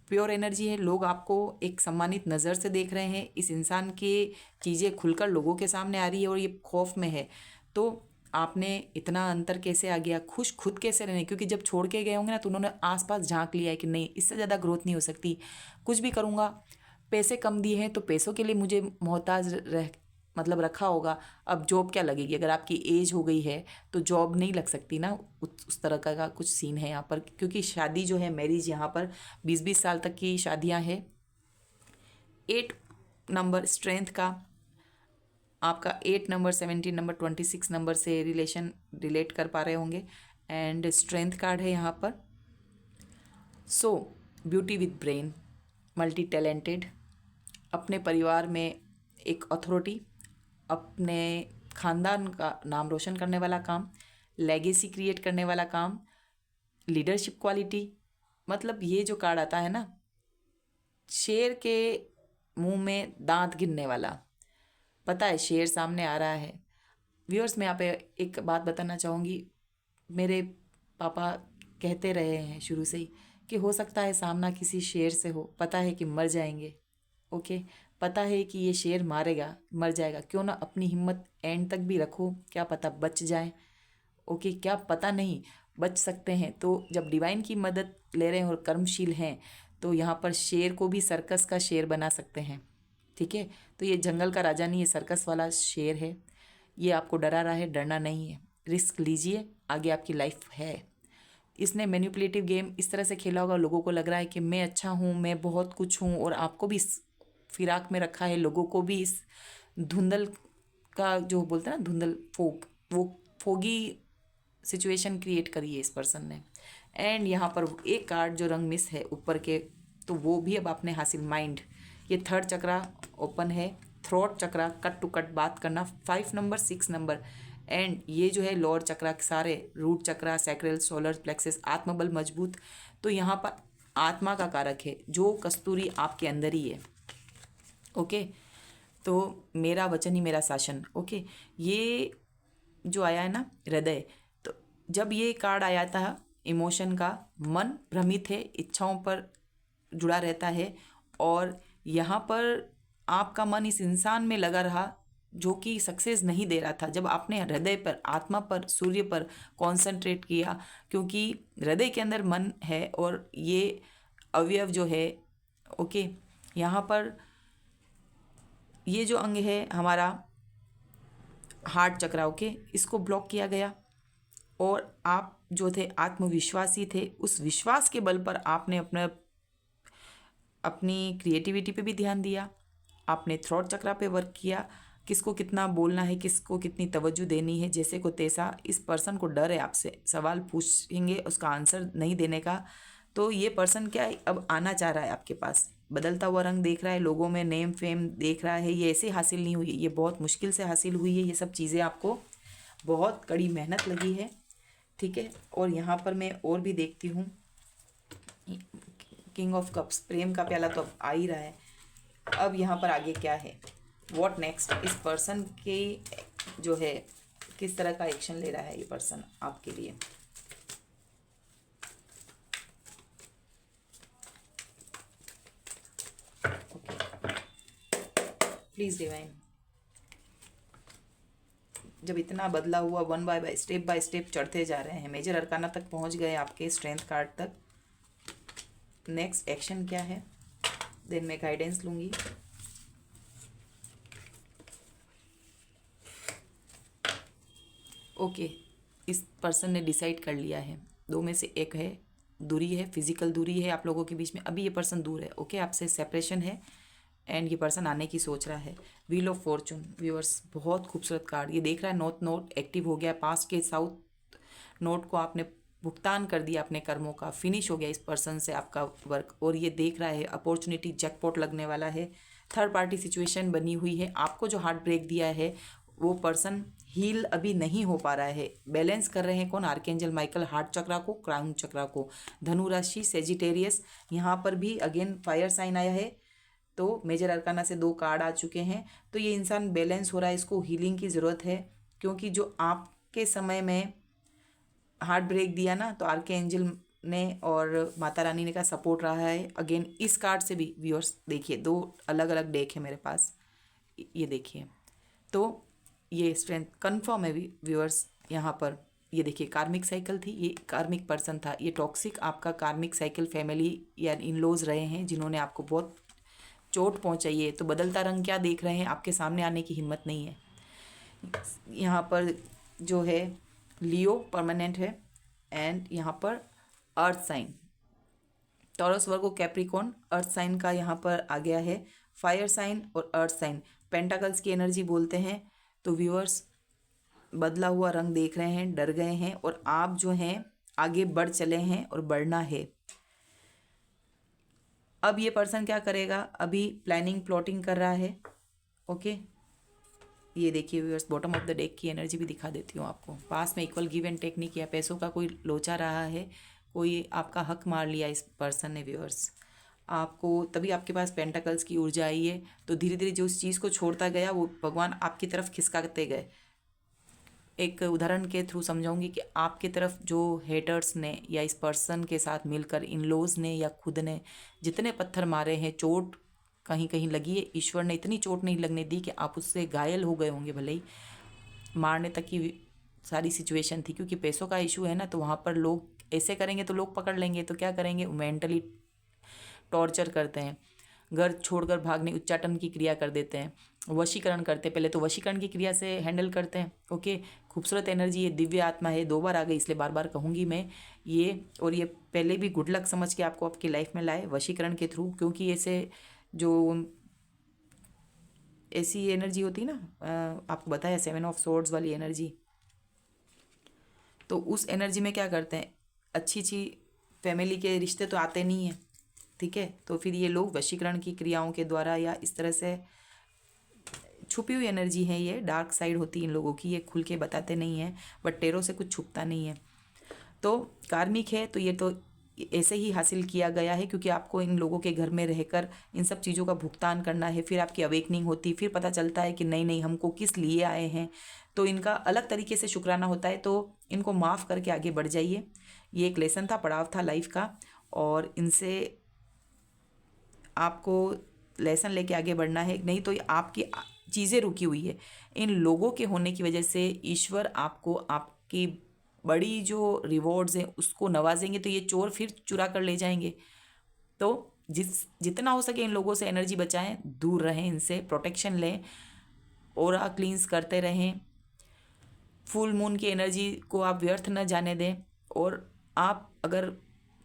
प्योर एनर्जी है, लोग आपको एक सम्मानित नज़र से देख रहे हैं। इस इंसान की चीज़ें खुलकर लोगों के सामने आ रही है और ये खौफ में है। तो आपने इतना अंतर कैसे आ गया, खुश खुद कैसे रहने, क्योंकि जब छोड़ के गए होंगे ना, तो उन्होंने आसपास झांक लिया है कि नहीं, इससे ज़्यादा ग्रोथ नहीं हो सकती, कुछ भी करूँगा। पैसे कम दिए हैं तो पैसों के लिए मुझे मोहताज रह मतलब रखा होगा। अब जॉब क्या लगेगी, अगर आपकी एज हो गई है तो जॉब नहीं लग सकती ना, उस तरह का कुछ सीन है यहाँ पर। क्योंकि शादी जो है, मैरिज यहाँ पर 20-20 साल तक की शादियाँ हैं। 8 नंबर स्ट्रेंथ का, आपका 8 नंबर, 17 नंबर, 26 नंबर से रिलेट कर पा रहे होंगे, एंड स्ट्रेंथ कार्ड है यहाँ पर। सो beauty with brain, multi talented, अपने परिवार में एक अथॉरिटी, अपने खानदान का नाम रोशन करने वाला काम, लेगेसी क्रिएट करने वाला काम, लीडरशिप क्वालिटी। मतलब ये जो कार्ड आता है ना, शेर के मुंह में दांत गिनने वाला, पता है शेर सामने आ रहा है। व्यूअर्स, मैं यहाँ पे एक बात बताना चाहूँगी। मेरे पापा कहते रहे हैं शुरू से ही कि हो सकता है सामना किसी शेर से हो, पता है कि मर जाएंगे, ओके, पता है कि ये शेर मारेगा, मर जाएगा, क्यों ना अपनी हिम्मत एंड तक भी रखो, क्या पता बच जाए, ओके, क्या पता नहीं, बच सकते हैं। तो जब डिवाइन की मदद ले रहे हैं और कर्मशील हैं, तो यहाँ पर शेर को भी सर्कस का शेर बना सकते हैं, ठीक है। तो ये जंगल का राजा नहीं, ये सर्कस वाला शेर है। ये आपको डरा रहा है, डरना नहीं है, रिस्क लीजिए, आगे आपकी लाइफ है। इसने मैनिपुलेटिव गेम इस तरह से खेला होगा, लोगों को लग रहा है कि मैं अच्छा हूँ, मैं बहुत कुछ हूँ, और आपको भी इस फिराक में रखा है, लोगों को भी इस धुंधल का जो बोलते हैं ना, धुंधल फोग, वो फोगी सिचुएशन क्रिएट करी है इस पर्सन ने। एंड यहाँ पर एक कार्ड जो रंग मिस है ऊपर के तो वो भी अब आपने हासिल। माइंड, ये थर्ड चक्रा ओपन है, throat chakra cut to cut बात करना, 5 नंबर 6 नंबर, एंड ये जो है लोअर चक्रा सारे, रूट चक्रा, सैक्रल, सोलर प्लेक्सस, आत्मबल मजबूत। तो यहाँ पर आत्मा का कारक है, जो कस्तूरी आपके अंदर ही है। ओके, तो मेरा वचन ही मेरा शासन। ओके, ये जो आया है ना हृदय, तो जब ये कार्ड आया था इमोशन का, मन भ्रमित है, इच्छाओं पर जुड़ा रहता है, और यहाँ पर आपका मन इस इंसान में लगा रहा जो कि सक्सेस नहीं दे रहा था। जब आपने हृदय पर, आत्मा पर, सूर्य पर कंसंट्रेट किया, क्योंकि हृदय के अंदर मन है और ये अवयव जो है, ओके, यहाँ पर ये जो अंग है हमारा हार्ट चक्रा, ओके, इसको ब्लॉक किया गया। और आप जो थे आत्मविश्वासी थे, उस विश्वास के बल पर आपने अपनी क्रिएटिविटी पे भी ध्यान दिया, आपने थ्रोट चक्रा पे वर्क किया, किसको कितना बोलना है, किसको कितनी तवज्जो देनी है, जैसे को तैसा। इस पर्सन को डर है आपसे, सवाल पूछेंगे उसका आंसर नहीं देने का। तो ये पर्सन क्या है, अब आना चाह रहा है आपके पास, बदलता हुआ रंग देख रहा है, लोगों में नेम फेम देख रहा है। ये ऐसे हासिल नहीं हुई, ये बहुत मुश्किल से हासिल हुई है। ये सब चीज़ें आपको बहुत कड़ी मेहनत लगी है, ठीक है। और यहाँ पर मैं और भी देखती हूँ, किंग ऑफ कप्स, प्रेम का प्याला तो अब आ ही रहा है। अब यहाँ पर आगे क्या है, व्हाट नेक्स्ट, इस पर्सन के जो है किस तरह का एक्शन ले रहा है ये पर्सन आपके लिए। ओके, प्लीज डिवाइन, जब इतना बदला हुआ, वन बाय स्टेप चढ़ते जा रहे हैं, मेजर अरकाना तक पहुंच गए आपके स्ट्रेंथ कार्ड तक, नेक्स्ट एक्शन क्या है, देन मैं गाइडेंस लूंगी। ओके, इस पर्सन ने डिसाइड कर लिया है, दो में से एक है, दूरी है, फिजिकल दूरी है आप लोगों के बीच में, अभी ये पर्सन दूर है, ओके, आपसे सेपरेशन है, एंड ये पर्सन आने की सोच रहा है। व्हील ऑफ फॉर्चून, व्यूअर्स बहुत खूबसूरत कार्ड, ये देख रहा है नॉर्थ नोड एक्टिव हो गया, पास्ट के साउथ नोड को आपने भुगतान कर दिया अपने कर्मों का, फिनिश हो गया इस पर्सन से आपका वर्क, और ये देख रहा है अपॉर्चुनिटी, जैकपॉट लगने वाला है। थर्ड पार्टी सिचुएशन बनी हुई है, आपको जो हार्ट ब्रेक दिया है वो पर्सन हील अभी नहीं हो पा रहा है। बैलेंस कर रहे हैं कौन, आर्कएंजल माइकल, हार्ट चक्रा को, क्राउन चक्रा को, धनु राशि, सेजिटेरियस। यहाँ पर भी अगेन फायर साइन आया है, तो मेजर अरकाना से 2 कार्ड आ चुके हैं। तो ये इंसान बैलेंस हो रहा है, इसको हीलिंग की ज़रूरत है, क्योंकि जो आपके समय में हार्ट ब्रेक दिया ना, तो आर्कएंजल ने और माता रानी ने का सपोर्ट रहा है। अगेन इस कार्ड से भी व्यूअर्स देखिए, 2 अलग अलग डेक है मेरे पास, ये देखिए, तो ये स्ट्रेंथ कन्फर्म है व्यूअर्स। यहाँ पर ये देखिए, कार्मिक साइकिल थी, ये कार्मिक पर्सन था, ये टॉक्सिक आपका कार्मिक साइकिल फैमिली या इन लॉज रहे हैं जिन्होंने आपको बहुत चोट पहुंचाई है। तो बदलता रंग क्या देख रहे हैं, आपके सामने आने की हिम्मत नहीं है। यहाँ पर जो है लियो परमानेंट है, एंड यहाँ पर earth sign, Taurus Virgo Capricorn earth sign का यहाँ पर आ गया है, फायर साइन और अर्थ साइन पेंटाकल्स की एनर्जी बोलते हैं। तो व्यूअर्स बदला हुआ रंग देख रहे हैं, डर गए हैं, और आप जो हैं आगे बढ़ चले हैं और बढ़ना है। अब ये पर्सन क्या करेगा, अभी प्लानिंग प्लॉटिंग कर रहा है, ओके। ये देखिए viewers, bottom of the deck की एनर्जी भी दिखा देती हूँ आपको। पास में इक्वल गिव एंड टेक नहीं किया, पैसों का कोई लोचा रहा है, कोई आपका हक मार लिया इस पर्सन ने व्यूअर्स आपको, तभी आपके पास पेंटाकल्स की ऊर्जा आई है। तो धीरे धीरे जो उस चीज़ को छोड़ता गया, वो भगवान आपकी तरफ खिसकाते गए। एक उदाहरण के थ्रू समझाऊंगी कि आपकी तरफ जो हेटर्स ने या इस पर्सन के साथ मिलकर इन लॉज ने या खुद ने जितने पत्थर मारे हैं, चोट कहीं कहीं लगी है, ईश्वर ने इतनी चोट नहीं लगने दी कि आप उससे घायल हो गए होंगे, भले ही मारने तक की सारी सिचुएशन थी। क्योंकि पैसों का इशू है ना, तो वहाँ पर लोग ऐसे करेंगे तो लोग पकड़ लेंगे, तो क्या करेंगे, मेंटली टॉर्चर करते हैं, घर छोड़कर भागने, उच्चाटन की क्रिया कर देते हैं, वशीकरण करते हैं। पहले तो वशीकरण की क्रिया से हैंडल करते हैं, ओके। खूबसूरत एनर्जी, ये दिव्य आत्मा है, 2 बार आ गई इसलिए बार बार कहूँगी मैं ये। और ये पहले भी गुड लक समझ के आपको आपकी लाइफ में लाए वशीकरण के थ्रू, क्योंकि ऐसे जो ऐसी एनर्जी होती है ना, आपको बताया 7 ऑफ सोर्ड्स वाली एनर्जी, तो उस एनर्जी में क्या करते हैं, अच्छी फैमिली के रिश्ते तो आते नहीं हैं, ठीक है। तो फिर ये लोग वशीकरण की क्रियाओं के द्वारा या इस तरह से, छुपी हुई एनर्जी है, ये डार्क साइड होती है इन लोगों की, ये खुल के बताते नहीं हैं, बट टेरो से कुछ छुपता नहीं है। तो कार्मिक है तो ये तो ऐसे ही हासिल किया गया है, क्योंकि आपको इन लोगों के घर में रहकर इन सब चीज़ों का भुगतान करना है। फिर आपकी अवेकनिंग होती, फिर पता चलता है कि नहीं नहीं, हमको किस लिए आए हैं, तो इनका अलग तरीके से शुक्राना होता है। तो इनको माफ़ करके आगे बढ़ जाइए। ये एक लेसन था, पड़ाव था लाइफ का, और इनसे आपको लेसन लेके आगे बढ़ना है, नहीं तो आपकी चीज़ें रुकी हुई है। इन लोगों के होने की वजह से ईश्वर आपको आपकी बड़ी जो रिवॉर्ड्स हैं उसको नवाजेंगे, तो ये चोर फिर चुरा कर ले जाएंगे। तो जितना हो सके इन लोगों से एनर्जी बचाएं, दूर रहें, इनसे प्रोटेक्शन लें, ऑरा क्लींस करते रहें। फुल मून की एनर्जी को आप व्यर्थ न जाने दें। और आप अगर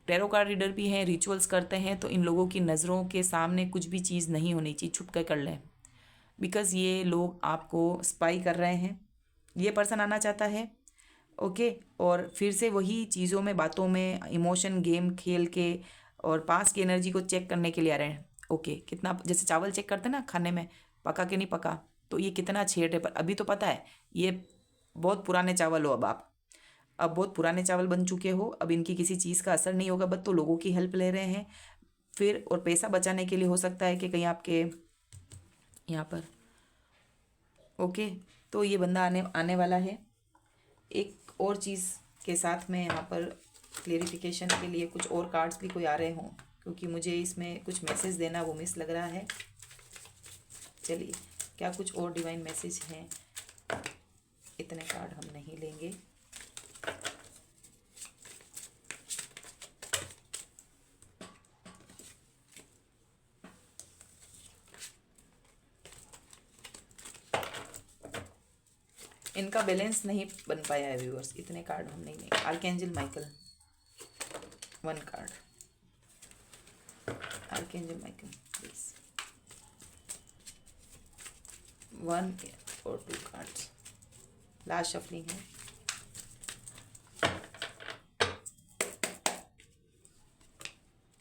टैरो कार्ड रीडर भी हैं, रिचुअल्स करते हैं, तो इन लोगों की नज़रों के सामने कुछ भी चीज़ नहीं होनी चाहिए, छुप कर लें, बिकॉज़ ये लोग आपको स्पाई कर रहे हैं। ये पर्सन आना चाहता है, ओके, और फिर से वही चीज़ों में, बातों में, इमोशन गेम खेल के और पास की एनर्जी को चेक करने के लिए आ रहे हैं। ओके, कितना, जैसे चावल चेक करते हैं ना खाने में, पका के नहीं पका, तो ये कितना छेड़ है, पर अभी तो पता है ये बहुत पुराने चावल हो, अब बहुत पुराने चावल बन चुके हो, अब इनकी किसी चीज़ का असर नहीं होगा, बस तो लोगों की हेल्प ले रहे हैं। फिर और पैसा बचाने के लिए हो सकता है कि कहीं आपके यहाँ पर, ओके, तो ये बंदा आने आने वाला है। एक और चीज़ के साथ में यहाँ पर क्लेरिफिकेशन के लिए कुछ और कार्ड्स भी कोई आ रहे हों, क्योंकि मुझे इसमें कुछ मैसेज देना वो मिस लग रहा है। चलिए, क्या कुछ और डिवाइन मैसेज हैं? इतने कार्ड हम नहीं लेंगे। इनका बैलेंस नहीं बन पाया है व्यूअर्स, इतने कार्ड हम नहीं लेंगे। Archangel Michael, 1 card. Archangel Michael please, 1 और 2 कार्ड्स। लास्ट शफलिंग है।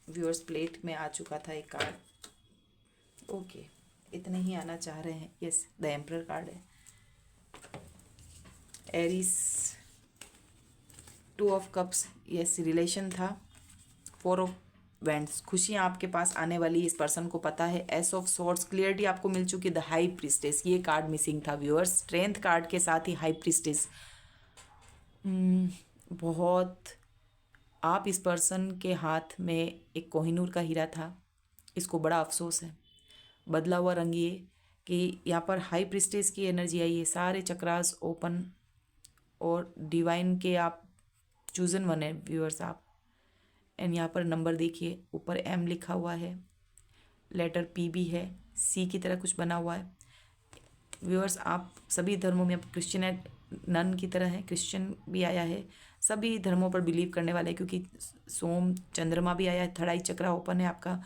व्यूअर्स प्लेट में आ चुका था एक कार्ड, ओके, इतने ही आना चाह रहे हैं। यस, द एम्परर कार्ड है। Aries, 2 of cups, yes, relation था। 4 ऑफ वेंट्स, खुशियाँ आपके पास आने वाली, इस पर्सन को पता है। एस ऑफ सॉर्ड्स, क्लियरिटी आपको मिल चुकी। द हाई प्रीस्टेस, ये कार्ड मिसिंग था व्यूअर्स। स्ट्रेंथ कार्ड के साथ ही हाई प्रीस्टेस। बहुत, आप इस पर्सन के हाथ में एक कोहिनूर का हीरा था, इसको बड़ा अफसोस है। बदला हुआ रंग ये कि यहाँ पर हाई प्रीस्टेस की एनर्जी आई है, सारे चक्रास ओपन, और डिवाइन के आप चूजन वन है व्यूअर्स आप। एंड यहाँ पर नंबर देखिए, ऊपर एम लिखा हुआ है, लेटर पी भी है, सी की तरह कुछ बना हुआ है। व्यूअर्स आप सभी धर्मों में, अब क्रिश्चियन नन की तरह है, क्रिश्चियन भी आया है, सभी धर्मों पर बिलीव करने वाले हैं, क्योंकि सोम चंद्रमा भी आया है, थर्ड आई चक्रा ओपन है आपका।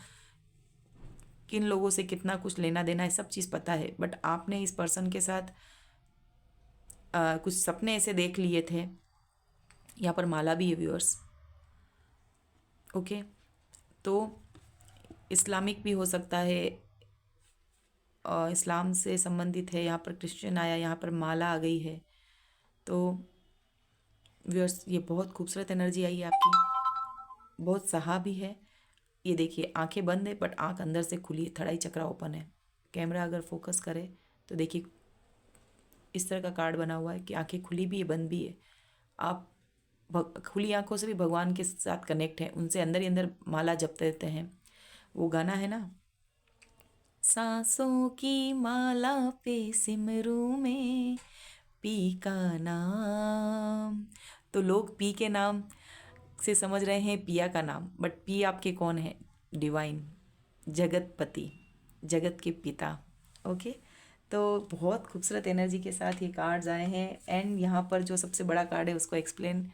किन लोगों से कितना कुछ लेना देना है सब चीज़ पता है, बट आपने इस पर्सन के साथ कुछ सपने ऐसे देख लिए थे। यहाँ पर माला भी है व्यूअर्स, ओके, तो इस्लामिक भी हो सकता है, इस्लाम से संबंधित है। यहाँ पर क्रिश्चियन आया, यहाँ पर माला आ गई है। तो व्यूअर्स ये बहुत खूबसूरत एनर्जी आई है आपकी, बहुत सहा भी है। ये देखिए आंखें बंद है बट आंख अंदर से खुली है, थड़ाई चक्रा ओपन है। कैमरा अगर फोकस करे तो देखिए इस तरह का कार्ड बना हुआ है कि आंखें खुली भी है, बंद भी है। आप खुली आंखों से भी भगवान के साथ कनेक्ट हैं, उनसे अंदर ही अंदर माला जपते रहते हैं। वो गाना है ना, सांसों की माला पे सिमरू में पी का नाम। तो लोग पी के नाम से समझ रहे हैं पिया का नाम, बट पी आपके कौन है? डिवाइन, जगतपति, जगत के पिता, ओके। तो बहुत खूबसूरत एनर्जी के साथ ये कार्ड्स आए हैं। एंड यहाँ पर जो सबसे बड़ा कार्ड है उसको एक्सप्लेन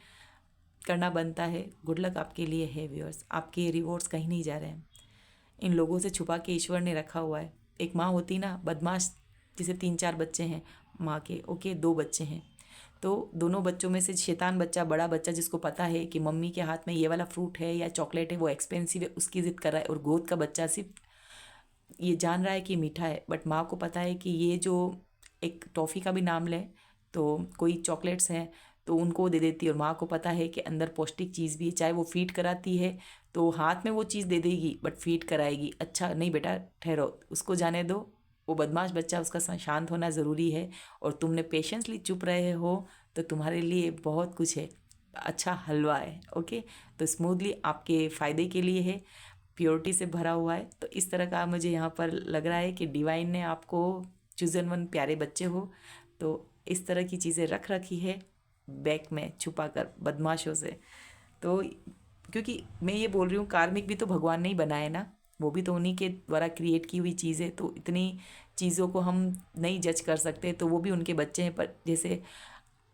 करना बनता है। गुड लक आपके लिए है व्यूअर्स, आपके रिवॉर्ड्स कहीं नहीं जा रहे हैं, इन लोगों से छुपा के ईश्वर ने रखा हुआ है। एक माँ होती ना बदमाश, जिसे 3-4 बच्चे हैं माँ के, ओके, 2 बच्चे हैं, तो दोनों बच्चों में से शैतान बच्चा, बड़ा बच्चा जिसको पता है कि मम्मी के हाथ में ये वाला फ्रूट है या चॉकलेट है वो एक्सपेंसिव है, उसकी ज़िद कर रहा है, और गोद का बच्चा सिर्फ ये जान रहा है कि मीठा है, बट माँ को पता है कि ये जो एक टॉफ़ी का भी नाम ले तो कोई चॉकलेट्स हैं तो उनको दे देती है, और माँ को पता है कि अंदर पौष्टिक चीज़ भी है, चाहे वो फीड कराती है तो हाथ में वो चीज़ दे देगी बट फीड कराएगी। अच्छा नहीं बेटा ठहरो, उसको जाने दो, वो बदमाश बच्चा, उसका शांत होना ज़रूरी है, और तुमने पेशेंसली चुप रहे हो तो तुम्हारे लिए बहुत कुछ है, अच्छा हलवा है। ओके, तो स्मूथली आपके फ़ायदे के लिए है, प्योरिटी से भरा हुआ है। तो इस तरह का मुझे यहाँ पर लग रहा है कि डिवाइन ने आपको चूजन वन प्यारे बच्चे हो तो इस तरह की चीज़ें रख रखी है बैग में छुपा कर बदमाशों से। तो क्योंकि मैं ये बोल रही हूँ कार्मिक भी तो भगवान ने ही बनाए ना, वो भी तो उन्हीं के द्वारा क्रिएट की हुई चीज़ है, तो इतनी चीज़ों को हम नहीं जज कर सकते, तो वो भी उनके बच्चे हैं, पर जैसे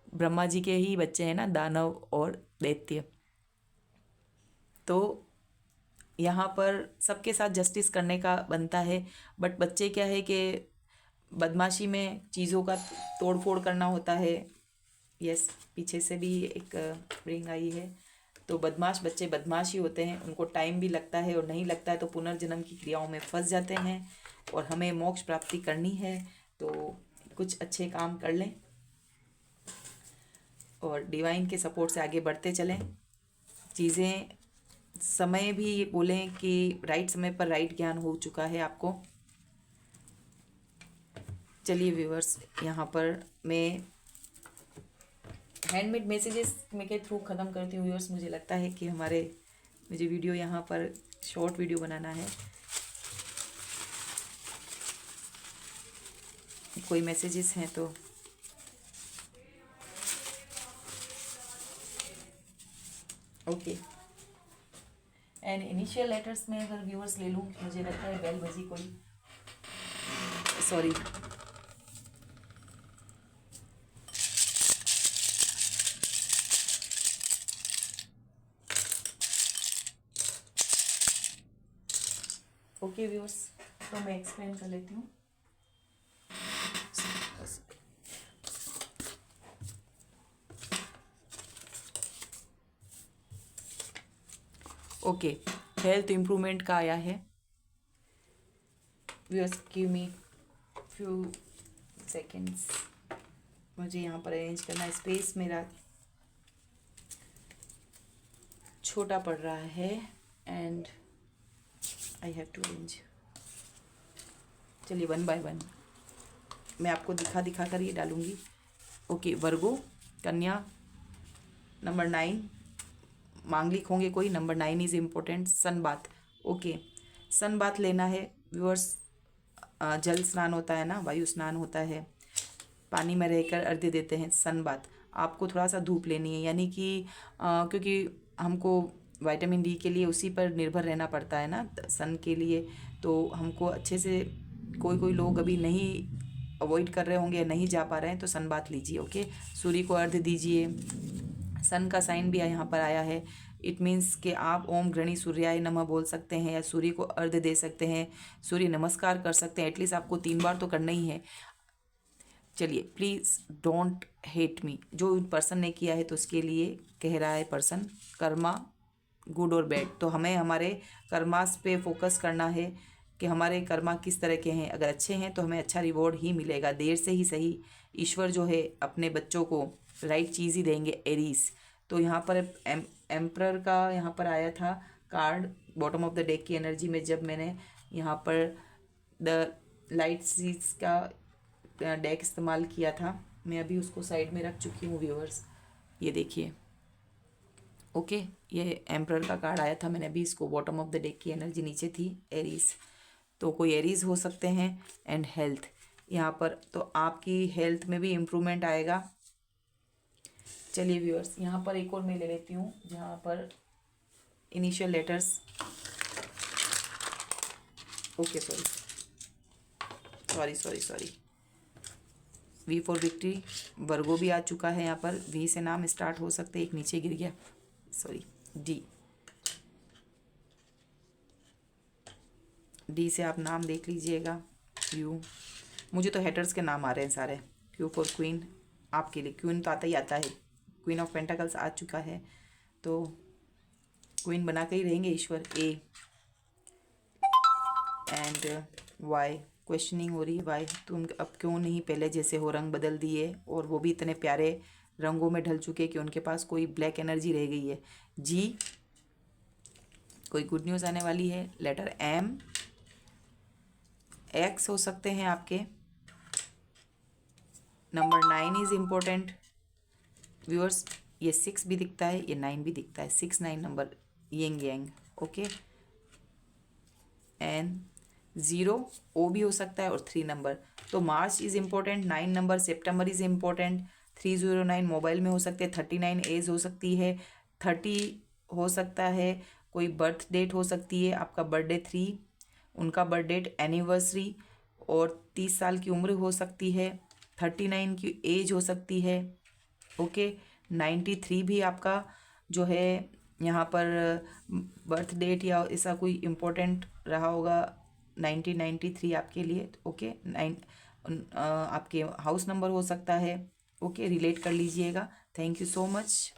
ब्रह्मा जी के ही बच्चे हैं ना, दानव और दैत्य। तो यहाँ पर सबके साथ जस्टिस करने का बनता है, बट बच्चे क्या है कि बदमाशी में चीज़ों का तोड़ फोड़ करना होता है। यस, पीछे से भी एक रिंग आई है। तो बदमाश बच्चे बदमाश ही होते हैं, उनको टाइम भी लगता है, और नहीं लगता है तो पुनर्जन्म की क्रियाओं में फंस जाते हैं, और हमें मोक्ष प्राप्ति करनी है तो कुछ अच्छे काम कर लें और डिवाइन के सपोर्ट से आगे बढ़ते चलें। चीज़ें समय भी बोलें कि राइट समय पर राइट ज्ञान हो चुका है आपको। चलिए व्यूअर्स, यहाँ पर मैं हैंडमेड मैसेजेस में के थ्रू ख़त्म करती हूँ व्यूअर्स। मुझे लगता है कि मुझे वीडियो यहाँ पर शॉर्ट वीडियो बनाना है। कोई मैसेजेस हैं तो ओके। एंड इनिशियल लेटर्स में अगर व्यूअर्स ले लूँ, मुझे लगता है बेल बजी कोई, सॉरी, ओके व्यूअर्स, तो मैं एक्सप्लेन कर लेती हूँ। ओके, हेल्थ इम्प्रूवमेंट का आया है viewers. Give me few seconds, मुझे यहाँ पर अरेंज करना, स्पेस मेरा छोटा पड़ रहा है and I have to arrange. चलिए 1 बाय 1 मैं आपको दिखा कर ये डालूँगी। ओके, वर्गो, कन्या, नंबर 9, मांगलिक होंगे कोई, number 9 is important. Sun bath, okay, sun bath लेना है व्यूअर्स। जल स्नान होता है ना, वायु स्नान होता है, पानी में रहकर अर्घ्य देते हैं, सन बाथ। आपको थोड़ा सा धूप लेनी है, यानी कि क्योंकि हमको विटामिन डी के लिए उसी पर निर्भर रहना पड़ता है ना, सन के लिए, तो हमको अच्छे से, कोई लोग अभी नहीं अवॉइड कर रहे होंगे या नहीं जा पा रहे हैं तो सन बाथ लीजिए। ओके, सूर्य को अर्घ्य दीजिए। सन का साइन भी यहाँ पर आया है, इट मीन्स कि आप ओम गृणी सूर्याय नमः बोल सकते हैं, या सूर्य को अर्घ्य दे सकते हैं, सूर्य नमस्कार कर सकते हैं, एटलीस्ट आपको 3 बार तो करना ही है। चलिए, प्लीज़ डोंट हेट मी, जो पर्सन ने किया है तो उसके लिए कह रहा है पर्सन, कर्मा गुड और बैड, तो हमें हमारे कर्मास पे फोकस करना है कि हमारे कर्मा किस तरह के हैं। अगर अच्छे हैं तो हमें अच्छा रिवॉर्ड ही मिलेगा, देर से ही सही। ईश्वर जो है अपने बच्चों को राइट चीज़ ही देंगे, एरीज। तो यहाँ पर एम्प्रर का यहाँ पर आया था card bottom of the deck की एनर्जी में, जब मैंने यहाँ पर द लाइट सीज का डेक इस्तेमाल किया था। मैं अभी उसको साइड में रख चुकी हूँ व्यूअर्स, ये देखिए। ओके, ये एम्प्रर का कार्ड आया था, मैंने अभी इसको, बॉटम ऑफ द डेक की एनर्जी नीचे थी, एरीज, तो कोई एरीज हो सकते हैं। एंड हेल्थ यहाँ पर, तो आपकी हेल्थ में भी इम्प्रूवमेंट आएगा। चलिए व्यूअर्स, यहाँ पर एक और मैं ले लेती हूँ, जहाँ पर initial letters, okay sorry, V for victory, Virgo भी आ चुका है यहाँ पर, वी से नाम स्टार्ट हो सकते, एक नीचे गिर गया, सॉरी, डी से आप नाम देख लीजिएगा। यू, मुझे तो हेटर्स के नाम आ रहे हैं सारे। क्यू फॉर क्वीन, आपके लिए क्वीन तो आता ही आता है, क्वीन ऑफ पेंटाकल्स आ चुका है, तो क्वीन बना के ही रहेंगे ईश्वर। ए एंड वाई, क्वेश्चनिंग हो रही है वाई, तुम अब क्यों नहीं पहले जैसे हो, रंग बदल दिए और वो भी इतने प्यारे रंगों में ढल चुके कि उनके पास कोई ब्लैक एनर्जी रह गई है। जी, कोई गुड न्यूज़ आने वाली है। लेटर एम, एक्स हो सकते हैं आपके। नंबर 9 इज़ इम्पोर्टेंट व्यूअर्स, ये 6 भी दिखता है, ये 9 भी दिखता है, 6 9 number yin yang, okay. N 0 O भी हो सकता है, और 3 नंबर, तो March is important, 9 number, September is important, 309 mobile में हो सकते हैं, 39 एज हो सकती है, 30 हो सकता है, कोई बर्थ डेट हो सकती है, आपका बर्थडे 3, उनका बर्थ डेट एनिवर्सरी, और 30 साल की उम्र हो सकती है, 39 की एज हो सकती है, ओके। 93 भी आपका जो है यहाँ पर बर्थ डेट या ऐसा कोई इम्पोर्टेंट रहा होगा, 1993 आपके लिए, ओके। 9 आपके हाउस नंबर हो सकता है, ओके। रिलेट कर लीजिएगा। Thank you so much.